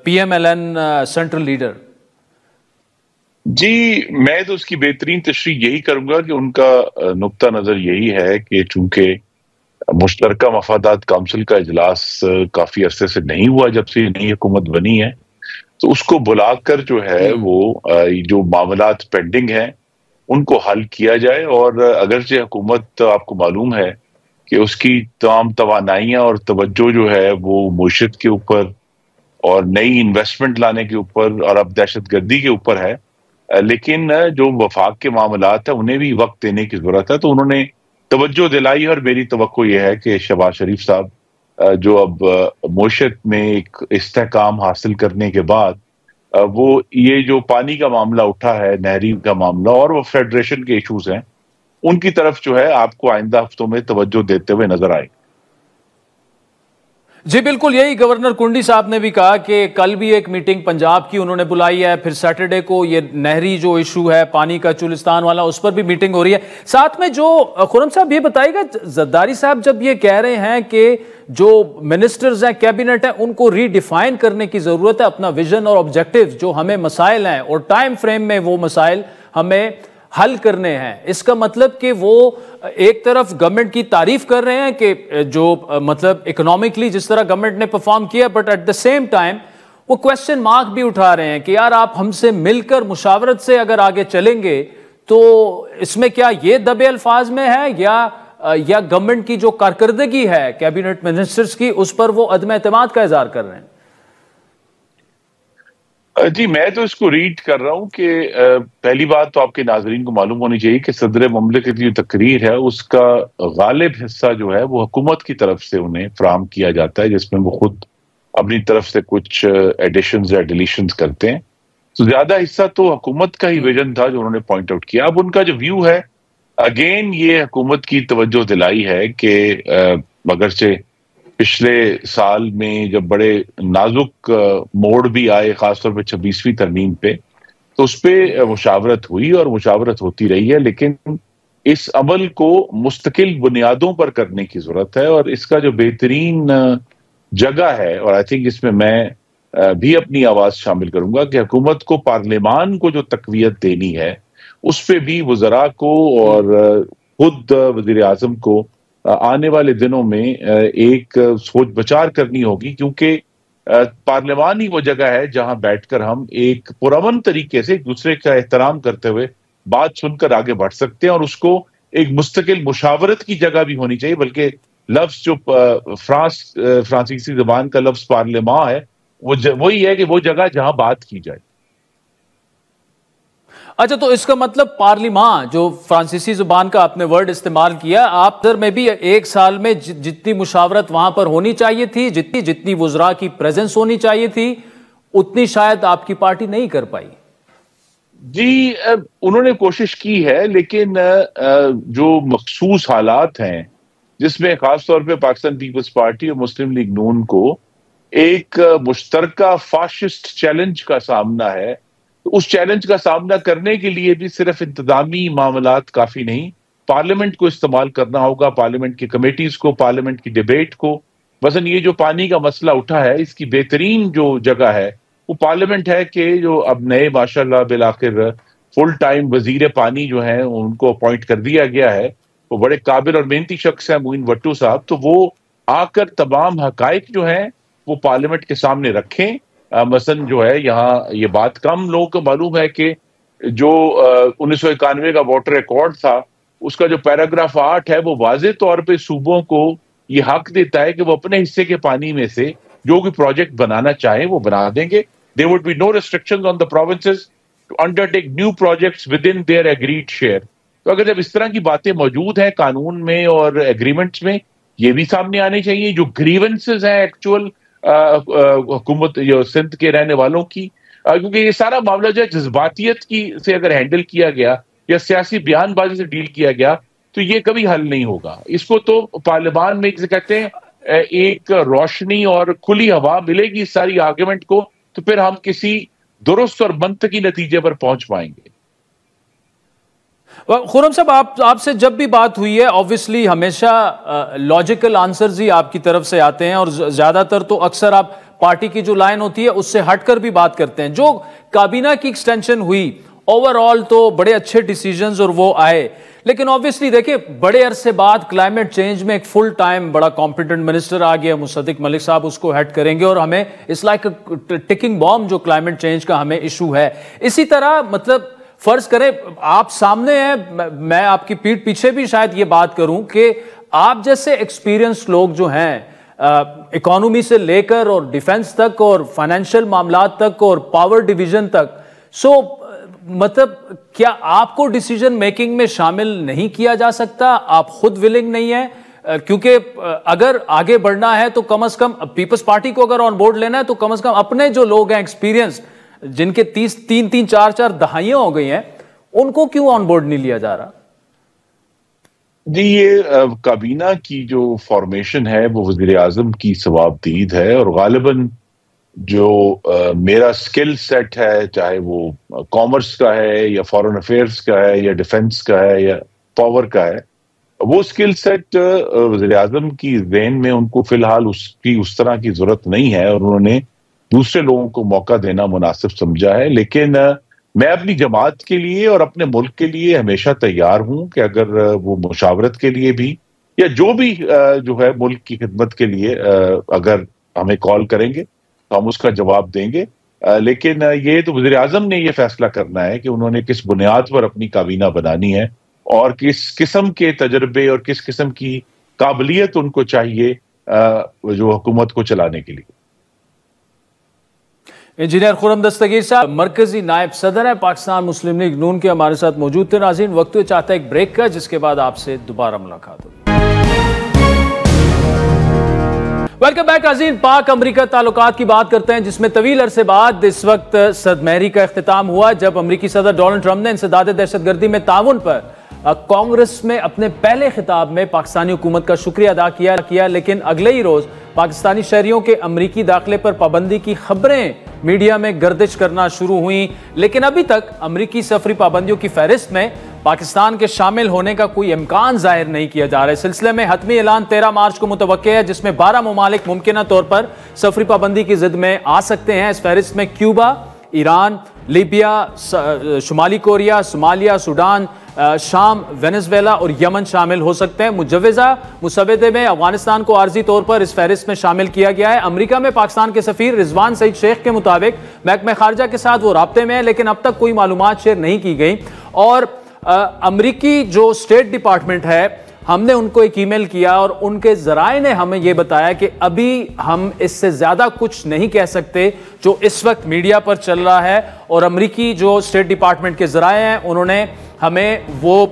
PMLN central leader? جی میں تو اس کی بہترین تشریح یہی کروں گا کہ ان کا نقطہ نظر یہی ہے کہ چونکہ مشترکہ مفادات کونسل کا اجلاس کافی عرصے سے نہیں ہوا جب سے نئی حکومت بنی ہے، تو اس کو بلا کر جو ہے وہ جو معاملات پینڈنگ ہیں ان کو حل کیا جائے. اور اگرچہ حکومت آپ کو معلوم ہے کہ اس کی تمام توانائیاں اور توجہ جو ہے وہ معیشت کے اوپر اور نئی انویسٹمنٹ لانے کے اوپر اور اب دہشت گردی کے اوپر ہے، لیکن جو وفاق کے معاملات ہیں انہیں بھی وقت دینے کی ضرورت ہے. تو انہوں نے توجہ دلائی اور میری توقع یہ ہے کہ شہباز شریف صاحب جو اب معیشت میں ایک استحکام حاصل کرنے کے بعد وہ یہ جو پانی کا معاملہ اٹھا ہے، نہری کا معاملہ اور وہ فیڈریشن کے ایشوز ہیں، ان کی طرف جو ہے آپ کو آئندہ ہفتوں میں توجہ دیتے ہوئے نظر آئے. جی بالکل یہی گورنر کنڈی صاحب نے بھی کہا کہ کل بھی ایک میٹنگ پنجاب کی انہوں نے بلائی ہے، پھر سیٹرڈے کو یہ نہری جو ایشو ہے پانی کا چولستان والا اس پر بھی میٹنگ ہو رہی ہے. ساتھ میں جو خرم صاحب یہ بتائیے گا، زرداری صاحب جب یہ کہہ رہے ہیں کہ جو منسٹرز ہیں کیبنٹ ہیں ان کو ری ڈیفائن کرنے کی ضرورت ہے، اپنا ویژن اور آبجیکٹو جو ہمیں مسائل ہیں اور ٹائم فریم میں وہ مسائل ہمیں حل کرنے ہیں، اس کا مطلب کہ وہ ایک طرف گورنمنٹ کی تعریف کر رہے ہیں کہ جو مطلب اکنامکلی جس طرح گورنمنٹ نے پرفارم کیا، but at the same time وہ کوسچن مارک بھی اٹھا رہے ہیں کہ یار آپ ہم سے مل کر مشاورت سے اگر آگے چلیں گے تو اس میں کیا یہ دبے الفاظ میں ہے یا گورنمنٹ کی جو کارکردگی ہے کیبنٹ منسٹرز کی اس پر وہ عدم اعتماد کا اظہار کر رہے ہیں؟ جی میں تو اس کو ریڈ کر رہا ہوں کہ پہلی بات تو آپ کے ناظرین کو معلوم ہونی چاہیے کہ صدر مملکت کی جو تقریر ہے اس کا غالب حصہ جو ہے وہ حکومت کی طرف سے انہیں فراہم کیا جاتا ہے، جس میں وہ خود اپنی طرف سے کچھ ایڈیشنز یا ڈیلیشنز کرتے ہیں. تو زیادہ حصہ تو حکومت کا ہی ویژن تھا جو انہوں نے پوائنٹ آؤٹ کیا. اب ان کا جو ویو ہے اگین یہ حکومت کی توجہ دلائی ہے کہ اگرچہ پچھلے سال میں جب بڑے نازک موڑ بھی آئے خاص طور پہ 26ویں ترمیم پہ، تو اس پہ مشاورت ہوئی اور مشاورت ہوتی رہی ہے، لیکن اس عمل کو مستقل بنیادوں پر کرنے کی ضرورت ہے. اور اس کا جو بہترین جگہ ہے، اور آئی تھنک اس میں بھی اپنی آواز شامل کروں گا، کہ حکومت کو پارلیمان کو جو تقویت دینی ہے اس پہ بھی وزراء کو اور خود وزیر اعظم کو آنے والے دنوں میں ایک سوچ بچار کرنی ہوگی، کیونکہ پارلیمان ہی وہ جگہ ہے جہاں بیٹھ کر ہم ایک پرامن طریقے سے ایک دوسرے کا احترام کرتے ہوئے بات سن کر آگے بڑھ سکتے ہیں. اور اس کو ایک مستقل مشاورت کی جگہ بھی ہونی چاہیے، بلکہ لفظ جو فرانسیسی زبان کا لفظ پارلیمان ہے وہی ہے کہ وہ جگہ جہاں بات کی جائے. اچھا، تو اس کا مطلب پارلیمان جو فرانسیسی زبان کا آپ نے ورڈ استعمال کیا، آپ در میں بھی ایک سال میں جتنی مشاورت وہاں پر ہونی چاہیے تھی، جتنی وزراء کی پریزنس ہونی چاہیے تھی، اتنی شاید آپ کی پارٹی نہیں کر پائی. جی انہوں نے کوشش کی ہے، لیکن جو مخصوص حالات ہیں جس میں خاص طور پہ پاکستان پیپلز پارٹی اور مسلم لیگ نون کو ایک مشترکہ فاشسٹ چیلنج کا سامنا ہے، اس چیلنج کا سامنا کرنے کے لیے بھی صرف انتظامی معاملات کافی نہیں، پارلیمنٹ کو استعمال کرنا ہوگا، پارلیمنٹ کی کمیٹیز کو، پارلیمنٹ کی ڈیبیٹ کو. مثلا یہ جو پانی کا مسئلہ اٹھا ہے اس کی بہترین جو جگہ ہے وہ پارلیمنٹ ہے، کہ جو اب نئے ماشاءاللہ بالآخر فل ٹائم وزیر پانی جو ہیں ان کو اپوائنٹ کر دیا گیا ہے، وہ بڑے قابل اور محنتی شخص ہیں معین بھٹو صاحب. تو وہ آ کر تمام حقائق جو ہیں وہ پارلیمنٹ کے سامنے رکھیں. مثلا جو ہے یہاں یہ بات کم لوگوں کو معلوم ہے کہ جو 1991 کا واٹر ایکارڈ تھا اس کا جو پیراگراف 8 ہے وہ واضح طور پہ صوبوں کو یہ حق دیتا ہے کہ وہ اپنے حصے کے پانی میں سے جو بھی پروجیکٹ بنانا چاہیں وہ بنا دیں گے. There would be no restrictions on the provinces to undertake new projects within their agreed share. تو اگر جب اس طرح کی باتیں موجود ہیں قانون میں اور ایگریمنٹس میں، یہ بھی سامنے آنے چاہیے. جو گریونسز ہیں ایکچوئل حکومت جو سندھ کے رہنے والوں کی، کیونکہ یہ سارا معاملہ جو ہے جذباتیت کی سے اگر ہینڈل کیا گیا یا سیاسی بیان بازی سے ڈیل کیا گیا تو یہ کبھی حل نہیں ہوگا. اس کو تو پارلیمان میں کہتے ہیں ایک روشنی اور کھلی ہوا ملے گی اس ساری آرگومنٹ کو، تو پھر ہم کسی درست اور منطقی نتیجے پر پہنچ پائیں گے. خرم صاحب آپ سے جب بھی بات ہوئی ہے آبویسلی ہمیشہ لاجیکل آنسرز ہی آپ کی طرف سے آتے ہیں، اور زیادہ تر تو اکثر آپ پارٹی کی جو لائن ہوتی ہے اس سے ہٹ کر بھی بات کرتے ہیں. جو کابینہ کی ایکسٹینشن ہوئی اوور آل تو بڑے اچھے ڈیسیجنز اور وہ آئے، لیکن آبویسلی دیکھیں بڑے عرصے بعد کلائمیٹ چینج میں ایک فل ٹائم بڑا کمپیٹنٹ منسٹر آ گیا، مصدق ملک صاحب اس کو ہیڈ کریں گے، اور ہمیں اس لائک ٹکنگ بام جو کلائمیٹ چینج کا ہمیں ایشو ہے. اسی طرح مطلب فرض کریں آپ سامنے ہیں، میں آپ کی پیٹھ پیچھے بھی شاید یہ بات کروں کہ آپ جیسے ایکسپیرینس لوگ جو ہیں اکانومی سے لے کر اور ڈیفنس تک اور فائنینشیل معاملات تک اور پاور ڈویژن تک، مطلب کیا آپ کو ڈیسیجن میکنگ میں شامل نہیں کیا جا سکتا؟ آپ خود ولنگ نہیں ہیں؟ کیونکہ اگر آگے بڑھنا ہے تو کم از کم پیپلز پارٹی کو اگر آن بورڈ لینا ہے تو کم از کم اپنے جو لوگ ہیں ایکسپیرینس جن کے 3-4 دہائیاں ہو گئی ہیں ان کو کیوں آن بورڈ نہیں لیا جا رہا؟ جی یہ کابینہ کی جو فارمیشن ہے وہ وزیر اعظم کی ثوابدید ہے، اور غالباً جو میرا سکل سیٹ ہے، چاہے وہ کامرس کا ہے یا فارن افیئرس کا ہے یا ڈیفنس کا ہے یا پاور کا ہے، وہ سکل سیٹ وزیر اعظم کی ذہن میں ان کو فی الحال اس طرح کی ضرورت نہیں ہے، اور انہوں نے دوسرے لوگوں کو موقع دینا مناسب سمجھا ہے. لیکن میں اپنی جماعت کے لیے اور اپنے ملک کے لیے ہمیشہ تیار ہوں کہ اگر وہ مشاورت کے لیے بھی یا جو بھی جو ہے ملک کی خدمت کے لیے اگر ہمیں کال کریں گے تو ہم اس کا جواب دیں گے. لیکن یہ تو وزیر اعظم نے یہ فیصلہ کرنا ہے کہ انہوں نے کس بنیاد پر اپنی کابینہ بنانی ہے اور کس قسم کے تجربے اور کس قسم کی قابلیت ان کو چاہیے جو حکومت کو چلانے کے لیے. انجینئر خرم دستگیر صاحب مرکزی نائب صدر ہیں پاکستان مسلم لیگ نون کے، ہمارے ساتھ موجود تھے. ناظرین وقت چاہتا ہے ایک بریک کا، جس کے بعد آپ سے دوبارہ ملاقات ہوگی. ویلکم بیک ناظرین. پاک امریکہ تعلقات کی بات کرتے ہیں، جس میں طویل عرصے بعد اس وقت صد مہری کا اختتام ہوا جب امریکی صدر ڈونلڈ ٹرمپ نے انسداد دہشت گردی میں تعاون پر کانگریس میں اپنے پہلے خطاب میں پاکستانی حکومت کا شکریہ ادا کیا. لیکن اگلے ہی روز پاکستانی شہریوں کے امریکی داخلے پر پابندی کی خبریں میڈیا میں گردش کرنا شروع ہوئیں، لیکن ابھی تک امریکی سفری پابندیوں کی فہرست میں پاکستان کے شامل ہونے کا کوئی امکان ظاہر نہیں کیا جا رہا ہے. سلسلے میں حتمی اعلان 13 مارچ کو متوقع ہے، جس میں 12 ممالک ممکنہ طور پر سفری پابندی کی ضد میں آ سکتے ہیں. اس فہرست میں کیوبا، ایران، لیبیا، شمالی کوریا، صومالیہ، سوڈان، شام، وینزویلا اور یمن شامل ہو سکتے ہیں. مجوزہ مسودے میں افغانستان کو عارضی طور پر اس فہرست میں شامل کیا گیا ہے. امریکہ میں پاکستان کے سفیر رضوان سعید شیخ کے مطابق محکمہ خارجہ کے ساتھ وہ رابطے میں ہے، لیکن اب تک کوئی معلومات شیئر نہیں کی گئی. اور امریکی جو اسٹیٹ ڈپارٹمنٹ ہے، ہم نے ان کو ایک ای میل کیا اور ان کے ذرائع نے ہمیں یہ بتایا کہ ابھی ہم اس سے زیادہ کچھ نہیں کہہ سکتے جو اس وقت میڈیا پر چل رہا ہے. اور امریکی جو اسٹیٹ ڈپارٹمنٹ کے ذرائع ہیں، انہوں نے ہمیں وہ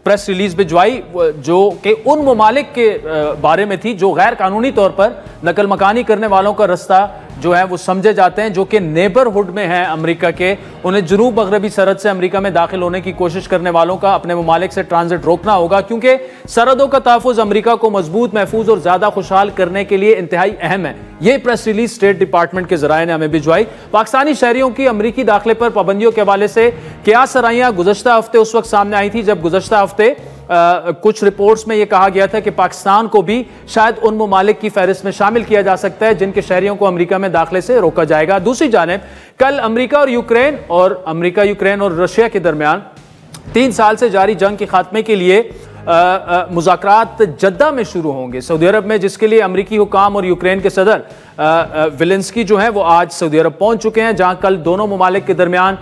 پریس ریلیز بھجوائی جو کہ ان ممالک کے بارے میں تھی جو غیر قانونی طور پر نقل مکانی کرنے والوں کا رستہ جو ہے وہ سمجھے جاتے ہیں، جو کہ نیبرہڈ میں ہیں امریکہ کے. انہیں جنوب مغربی سرحد سے امریکہ میں داخل ہونے کی کوشش کرنے والوں کا اپنے ممالک سے ٹرانزٹ روکنا ہوگا، کیونکہ سرحدوں کا تحفظ امریکہ کو مضبوط، محفوظ اور زیادہ خوشحال کرنے کے لیے انتہائی اہم ہے. یہ پریس ریلیز اسٹیٹ ڈپارٹمنٹ کے ذرائع نے ہمیں بھجوائی. پاکستانی شہریوں کی امریکی داخلے پر پابندیوں کے حوالے سے کیا سرائیاں گزشتہ ہفتے اس وقت سامنے آئی تھی جب گزشتہ ہفتے کچھ رپورٹس میں یہ کہا گیا تھا کہ پاکستان کو بھی شاید ان ممالک کی فہرست میں شامل کیا جا سکتا ہے جن کے شہریوں کو امریکہ میں داخلے سے روکا جائے گا. دوسری جانب کل امریکہ اور رشیا کے درمیان 3 سال سے جاری جنگ کے خاتمے کے لیے مذاکرات جدہ میں شروع ہوں گے سعودی عرب میں، جس کے لیے امریکی حکام اور یوکرین کے صدر ویلنسکی جو ہیں وہ آج سعودی عرب پہنچ چکے ہیں، جہاں کل دونوں ممالک کے درمیان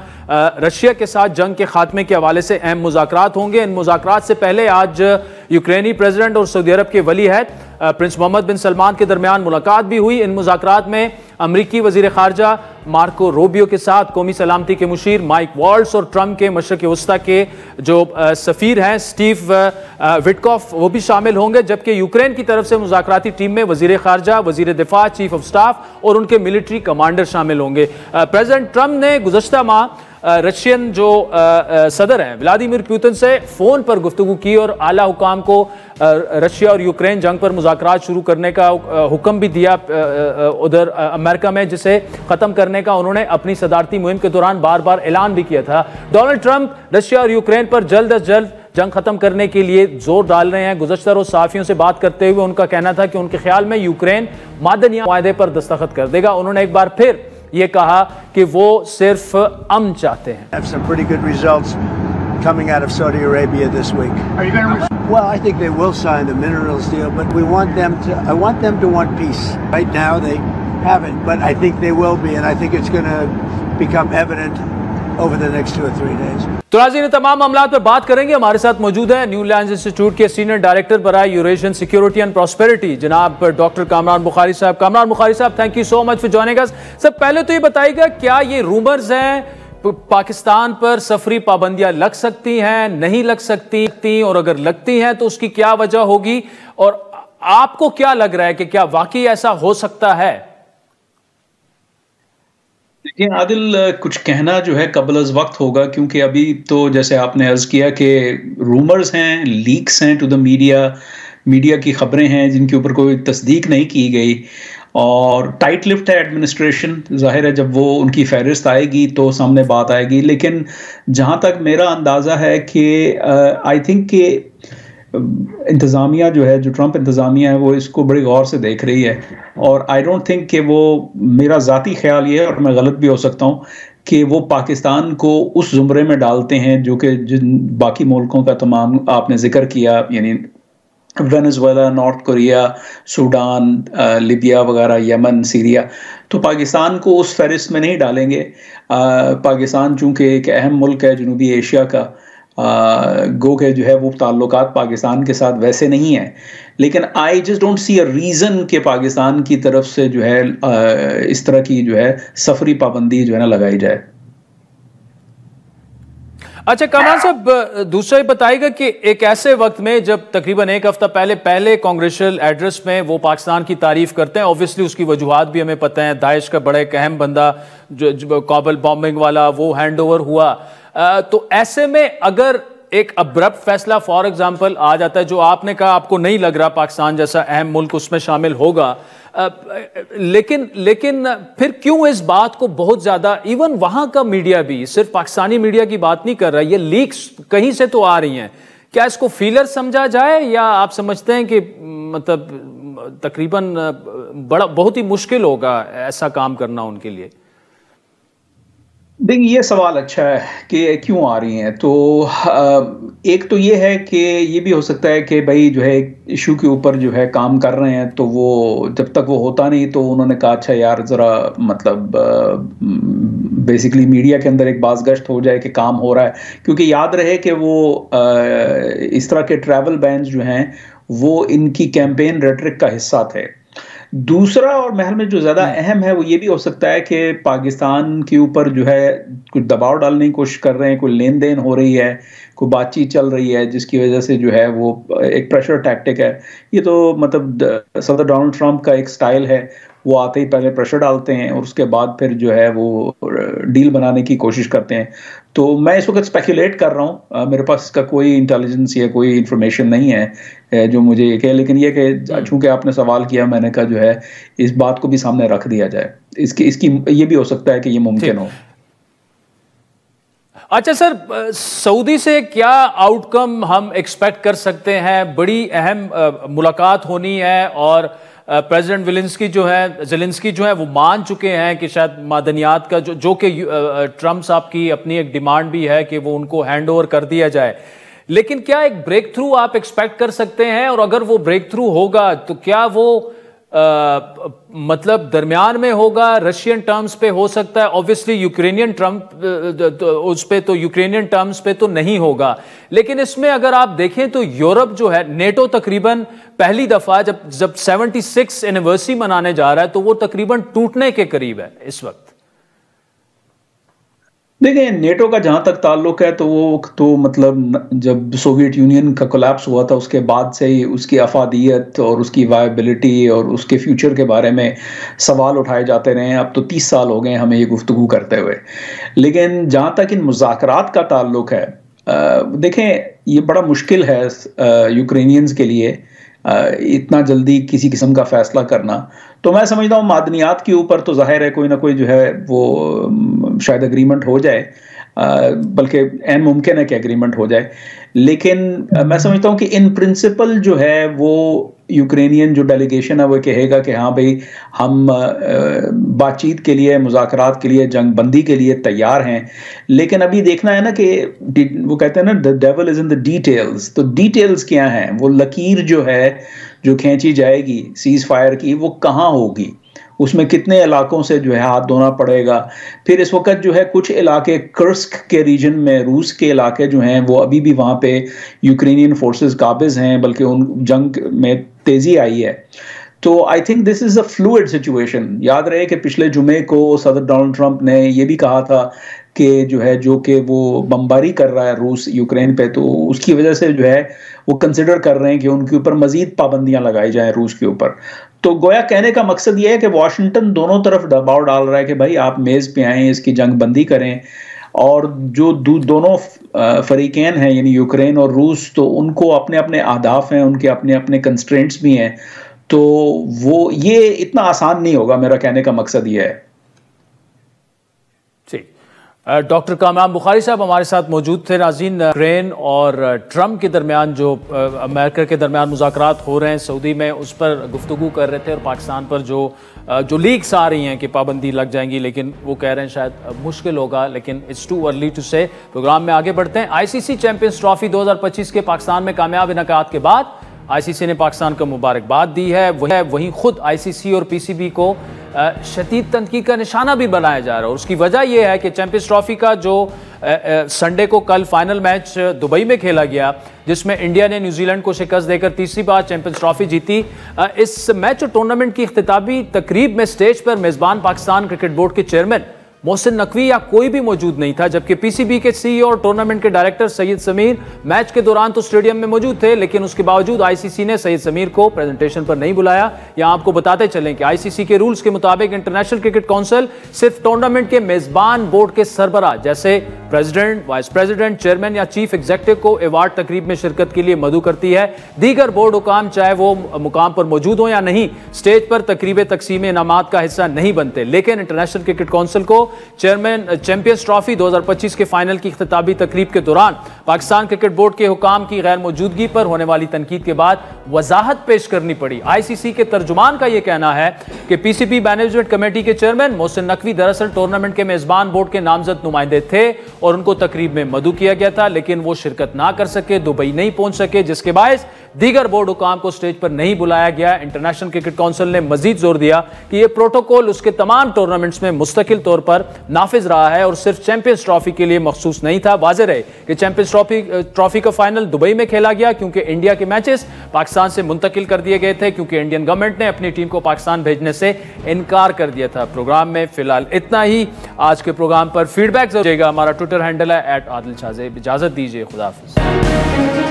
رشیا کے ساتھ جنگ کے خاتمے کے حوالے سے اہم مذاکرات ہوں گے. ان مذاکرات سے پہلے آج یوکرینی پریزیڈنٹ اور سعودی عرب کے ولی عہد پرنس محمد بن سلمان کے درمیان ملاقات بھی ہوئی. ان مذاکرات میں امریکی وزیر خارجہ مارکو روبیو کے ساتھ قومی سلامتی کے مشیر مائک والٹس اور ٹرمپ کے مشرق وسطیٰ کے جو سفیر ہیں اسٹیو وٹکوف وہ بھی شامل ہوں گے، جبکہ یوکرین کی طرف سے مذاکراتی ٹیم میں وزیر خارجہ، وزیر دفاع، چیف آف سٹاف اور ان کے ملٹری کمانڈر شامل ہوں گے. پریزیڈنٹ ٹرمپ نے گزشتہ ماہ رشین جو صدر ہیں ولادیمیر پوتن سے فون پر گفتگو کی اور اعلیٰ حکام کو رشیا اور یوکرین جنگ پر مذاکرات شروع کرنے کا حکم بھی دیا ادھر امریکہ میں، جسے ختم کرنے کا انہوں نے اپنی صدارتی مہم کے دوران بار بار اعلان بھی کیا تھا. ڈونلڈ ٹرمپ رشیا اور یوکرین پر جلد از جلد جنگ ختم کرنے کے لیے زور ڈال رہے ہیں. گزشتہ روز صحافیوں سے بات کرتے ہوئے ان کا کہنا تھا کہ ان کے خیال میں یوکرین معدنیات معاہدے پر دستخط کر دے گا. انہوں نے ایک بار پھر یہ کہا کہ وہ صرف امن چاہتے ہیں. Have some pretty good results coming out of Saudi Arabia this week. Are you going to? Well, I think they will sign the minerals deal, but I want them to want peace. Right now they haven't, but I think they will be, and I think it's going to become evident over the next 2 or 3 days. تو ناظرین تمام معاملات پر بات کریں گے. ہمارے ساتھ موجود ہیں نیو لینڈز انسٹیٹیوٹ کے سینئر ڈائریکٹر برائے یوریشین سیکیورٹی اینڈ پراسپیرٹی جناب ڈاکٹر کامران بخاری صاحب. کامران بخاری صاحب، thank you so much for joining اس. سب پہلے تو یہ بتائیے گا کیا یہ رومرز ہیں پاکستان پر سفری پابندیاں لگ سکتی ہیں، نہیں لگ سکتی، اور اگر لگتی ہیں تو اس کی کیا وجہ ہوگی، اور آپ کو کیا لگ رہا ہے کہ کیا واقعی ایسا ہو سکتا ہے؟ یہ عادل کچھ کہنا جو ہے قبل از وقت ہوگا، کیونکہ ابھی تو جیسے آپ نے عرض کیا کہ رومرز ہیں، لیکس ہیں ٹو دا میڈیا کی خبریں ہیں جن کے اوپر کوئی تصدیق نہیں کی گئی، اور ٹائٹ لفٹ ہے ایڈمنسٹریشن. ظاہر ہے جب وہ ان کی فہرست آئے گی تو سامنے بات آئے گی، لیکن جہاں تک میرا اندازہ ہے کہ آئی تھنک کہ انتظامیہ جو ہے، جو ٹرمپ انتظامیہ ہے، وہ اس کو بڑی غور سے دیکھ رہی ہے، اور آئی ڈونٹ تھنک کہ وہ، میرا ذاتی خیال یہ ہے اور میں غلط بھی ہو سکتا ہوں، کہ وہ پاکستان کو اس زمرے میں ڈالتے ہیں جو کہ جن باقی ملکوں کا تمام آپ نے ذکر کیا، یعنی Venezuela, north Korea, Sudan, Libya وغیرہ، یمن، سیریا، تو پاکستان کو اس فہرست میں نہیں ڈالیں گے. پاکستان چونکہ ایک اہم ملک ہے جنوبی ایشیا کا، گو کہ جو ہے وہ تعلقات پاکستان کے ساتھ ویسے نہیں ہیں، لیکن I just don't see a reason کہ پاکستان کی طرف سے جو ہے اس طرح کی جو ہے سفری پابندی جو ہے نا لگائی جائے. اچھا کامران صاحب، دوسرا یہ بتائے گا کہ ایک ایسے وقت میں جب تقریباً ایک ہفتہ پہلے کانگریشل ایڈریس میں وہ پاکستان کی تعریف کرتے ہیں، اوبویسلی اس کی وجوہات بھی ہمیں پتہ ہیں، داعش کا بڑا ایک اہم بندہ جو کابل بامبنگ والا وہ ہینڈ اوور ہوا، تو ایسے میں اگر ایک ابرپٹ فیصلہ فار ایگزامپل آ جاتا ہے، جو آپ نے کہا آپ کو نہیں لگ رہا پاکستان جیسا اہم ملک اس میں شامل ہوگا، لیکن پھر کیوں اس بات کو بہت زیادہ، ایون وہاں کا میڈیا بھی، صرف پاکستانی میڈیا کی بات نہیں کر رہا، یہ لیکس کہیں سے تو آ رہی ہیں، کیا اس کو فیلر سمجھا جائے، یا آپ سمجھتے ہیں کہ مطلب تقریباً بہت ہی مشکل ہوگا ایسا کام کرنا ان کے لیے؟ دیکھیں، یہ سوال اچھا ہے کہ کیوں آ رہی ہیں. تو ایک تو یہ ہے کہ یہ بھی ہو سکتا ہے کہ بھائی جو ہے ایشو کے اوپر جو ہے کام کر رہے ہیں، تو وہ جب تک وہ ہوتا نہیں تو انہوں نے کہا اچھا یار ذرا مطلب بیسیکلی میڈیا کے اندر ایک باز گشت ہو جائے کہ کام ہو رہا ہے، کیونکہ یاد رہے کہ وہ اس طرح کے ٹریول بینز جو ہیں وہ ان کی کیمپین ریٹرک کا حصہ تھے. دوسرا اور محل میں جو زیادہ اہم ہے وہ یہ بھی ہو سکتا ہے کہ پاکستان کے اوپر جو ہے کچھ دباؤ ڈالنے کی کوشش کر رہے ہیں، کوئی لین دین ہو رہی ہے، کوئی بات چیت چل رہی ہے جس کی وجہ سے جو ہے وہ ایک پریشر ٹیکٹک ہے. یہ تو مطلب صدر ڈونلڈ ٹرمپ کا ایک سٹائل ہے، وہ آتے ہی پہلے پریشر ڈالتے ہیں اور اس کے بعد پھر جو ہے وہ ڈیل بنانے کی کوشش کرتے ہیں. تو میں اس وقت اسپیکولیٹ کر رہا ہوں، میرے پاس اس کا کوئی انٹیلیجنس یا کوئی انفارمیشن نہیں ہے جو مجھے یہ کہے، لیکن یہ کہ چونکہ آپ نے سوال کیا، میں نے کہا جو ہے اس بات کو بھی سامنے رکھ دیا جائے، اس کی یہ بھی ہو سکتا ہے کہ یہ ممکن ہو. اچھا سر، سعودی سے کیا آؤٹ کم ہم ایکسپیکٹ کر سکتے ہیں؟ بڑی اہم ملاقات ہونی ہے، اور پریزیڈنٹ زیلنسکی جو ہے وہ مان چکے ہیں کہ شاید معدنیات کا جو کہ ٹرمپ صاحب کی اپنی ایک ڈیمانڈ بھی ہے کہ وہ ان کو ہینڈ اوور کر دیا جائے، لیکن کیا ایک بریک تھرو آپ ایکسپیکٹ کر سکتے ہیں؟ اور اگر وہ بریک تھرو ہوگا تو کیا وہ مطلب درمیان میں ہوگا، رشین ٹرمز پہ ہو سکتا ہے، اوبویسلی یوکرینین اس پہ تو یوکرینین ٹرمز پہ تو نہیں ہوگا، لیکن اس میں اگر آپ دیکھیں تو یورپ جو ہے، نیٹو تقریباً پہلی دفعہ جب 76 اینیورسری منانے جا رہا ہے تو وہ تقریباً ٹوٹنے کے قریب ہے اس وقت. دیکھیں، نیٹو کا جہاں تک تعلق ہے تو وہ تو مطلب جب سوویت یونین کا کولیپس ہوا تھا اس کے بعد سے ہی اس کی افادیت اور اس کی وائبلٹی اور اس کے فیوچر کے بارے میں سوال اٹھائے جاتے رہے ہیں. اب تو 30 سال ہو گئے ہمیں یہ گفتگو کرتے ہوئے. لیکن جہاں تک ان مذاکرات کا تعلق ہے، دیکھیں یہ بڑا مشکل ہے یوکرینینز کے لیے اتنا جلدی کسی قسم کا فیصلہ کرنا. تو میں سمجھتا ہوں معدنیات کے اوپر تو ظاہر ہے کوئی نہ کوئی جو ہے وہ شاید اگریمنٹ ہو جائے، بلکہ عین ممکن ہے کہ اگریمنٹ ہو جائے. لیکن میں سمجھتا ہوں کہ ان پرنسپل جو ہے وہ یوکرینین جو ڈیلیگیشن ہے وہ کہے گا کہ ہاں بھائی ہم بات چیت کے لیے، مذاکرات کے لیے، جنگ بندی کے لیے تیار ہیں. لیکن ابھی دیکھنا ہے نا کہ وہ کہتے ہیں نا the devil is in the details. تو ڈیٹیلز کیا ہیں؟ وہ لکیر جو ہے جو کھینچی جائے گی سیز فائر کی، وہ کہاں ہوگی؟ اس میں کتنے علاقوں سے جو ہے ہاتھ دھونا پڑے گا؟ پھر اس وقت جو ہے کچھ علاقے کرسک کے ریجن میں، روس کے علاقے جو ہیں وہ ابھی بھی وہاں پہ یوکرینین فورسز قابض ہیں، بلکہ ان جنگ میں تیزی آئی ہے. تو I think this is a fluid situation. یاد رہے کہ پچھلے جمعے کو صدر ڈونلڈ ٹرمپ نے یہ بھی کہا تھا کہ جو ہے جو کہ وہ بمباری کر رہا ہے روس یوکرین پہ، تو اس کی وجہ سے جو ہے وہ کنسیڈر کر رہے ہیں کہ ان کے اوپر مزید پابندیاں لگائی جائیں روس کے اوپر. تو گویا کہنے کا مقصد یہ ہے کہ واشنگٹن دونوں طرف دباؤ ڈال رہا ہے کہ بھائی آپ میز پہ آئیں، اس کی جنگ بندی کریں، اور جو دونوں فریقین ہیں یعنی یوکرین اور روس، تو ان کو اپنے اپنے اہداف ہیں، ان کے اپنے اپنے کنسٹرینٹس بھی ہیں، تو وہ یہ اتنا آسان نہیں ہوگا، میرا کہنے کا مقصد یہ ہے. ڈاکٹر کامران بخاری صاحب ہمارے ساتھ موجود تھے. ناظرین، یوکرین اور ٹرمپ کے درمیان جو امریکہ کے درمیان مذاکرات ہو رہے ہیں سعودی میں، اس پر گفتگو کر رہے تھے، اور پاکستان پر جو لیکس آ رہی ہیں کہ پابندی لگ جائیں گی، لیکن وہ کہہ رہے ہیں شاید مشکل ہوگا، لیکن اٹس ٹو ارلی ٹو سے. پروگرام میں آگے بڑھتے ہیں. آئی سی سی چیمپئنز ٹرافی 2025 کے پاکستان میں کامیاب انعقاد کے بعد آئی سی سی نے پاکستان کو مبارکباد دی ہے. وہیں خود آئی سی سی اور پی سی بی کو شدید تنقید کا نشانہ بھی بنایا جا رہا ہے، اور اس کی وجہ یہ ہے کہ چیمپئنز ٹرافی کا جو سنڈے کو کل فائنل میچ دبئی میں کھیلا گیا، جس میں انڈیا نے نیوزی لینڈ کو شکست دے کر تیسری بار چیمپئنز ٹرافی جیتی. اس میچ اور ٹورنامنٹ کی اختتامی تقریب میں سٹیج پر میزبان پاکستان کرکٹ بورڈ کے چیئرمین محسن نقوی یا کوئی بھی موجود نہیں تھا، جبکہ پی سی بی کے سی ای او اور ٹورنامنٹ کے ڈائریکٹر سید سمیر میچ کے دوران تو اسٹیڈیم میں موجود تھے، لیکن اس کے باوجود آئی سی سی نے سید سمیر کو پریزنٹیشن پر نہیں بلایا. یہاں آپ کو بتاتے چلیں کہ آئی سی سی کے رولز کے مطابق انٹرنیشنل کرکٹ کونسل صرف ٹورنامنٹ کے میزبان بورڈ کے سربراہ جیسے پریزیڈنٹ، وائس پریزیڈنٹ، چیئرمین یا چیف ایگزیکٹو کو ایوارڈ تقریب میں شرکت کے لیے مدعو کرتی ہے. دیگر بورڈ حکام چاہے وہ مقام پر موجود ہوں یا نہیں، سٹیج پر تقریب تقسیم انعامات کا حصہ نہیں بنتے. لیکن انٹرنیشنل کرکٹ کونسل کو چیمپئنز ٹرافی 2025 کے فائنل کی اختتامی تقریب کے دوران پاکستان کرکٹ بورڈ کے حکام کی غیر موجودگی پر ہونے والی تنقید کے بعد وضاحت پیش کرنی پڑی. آئی سی سی کے ترجمان کا یہ کہنا ہے کہ پی سی بی مینجمنٹ کمیٹی کے چیئرمین محسن نقوی دراصل ٹورنامنٹ کے میزبان بورڈ کے نامزد نمائندے تھے اور ان کو تقریب میں مدعو کیا گیا تھا، لیکن وہ شرکت نہ کر سکے، دبئی نہیں پہنچ سکے، جس کے باعث دیگر بورڈ حکام کو سٹیج پر نہیں بلایا گیا. انٹرنیشنل کرکٹ کونسل نے مزید زور دیا کہ یہ پروٹوکول اس کے تمام ٹورنامنٹس میں مستقل طور پر نافذ رہا ہے اور صرف چیمپئنز ٹرافی کے لیے مخصوص نہیں تھا. واضح رہے کہ چیمپئنز ٹرافی کا فائنل دبئی میں کھیلا گیا کیونکہ انڈیا کے میچز پاکستان سے منتقل کر دیے گئے تھے، کیونکہ انڈین گورنمنٹ نے اپنی ٹیم کو پاکستان بھیجنے سے انکار کر دیا تھا. پروگرام میں فی الحال اتنا ہی. آج کے پروگرام پر فیڈ بیک ضرور دیجیے گا. ہمارا ٹویٹر ہینڈل ہے @عادل شاہ زیب. اجازت دیجیے، خدا حافظ.